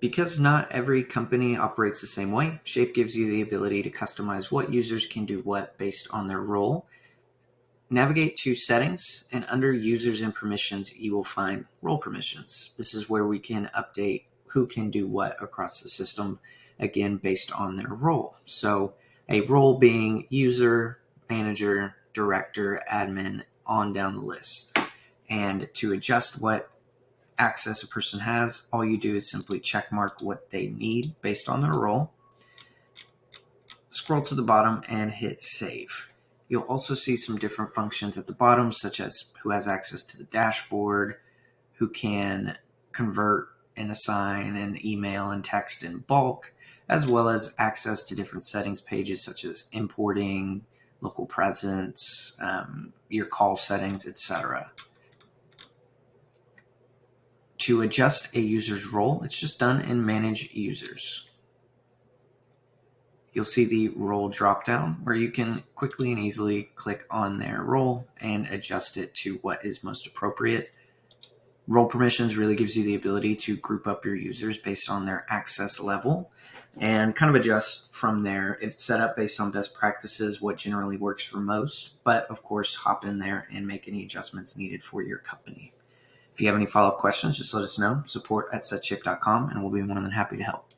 Because not every company operates the same way, Shape gives you the ability to customize what users can do what based on their role. Navigate to Settings, and under Users and Permissions, you will find Role Permissions. This is where we can update who can do what across the system, again, based on their role. So a role being user, manager, director, admin, on down the list. And to adjust what access a person has, all you do is simply check mark what they need based on their role. Scroll to the bottom and hit Save. You'll also see some different functions at the bottom, such as who has access to the dashboard, who can convert and assign and email and text in bulk, as well as access to different settings pages such as importing, local presence, your call settings, etc. To adjust a user's role, it's just done in Manage Users. You'll see the role dropdown where you can quickly and easily click on their role and adjust it to what is most appropriate. Role permissions really gives you the ability to group up your users based on their access level and kind of adjust from there. It's set up based on best practices, what generally works for most, but of course, hop in there and make any adjustments needed for your company. If you have any follow-up questions, just let us know. Support@setshape.com, and we'll be more than happy to help.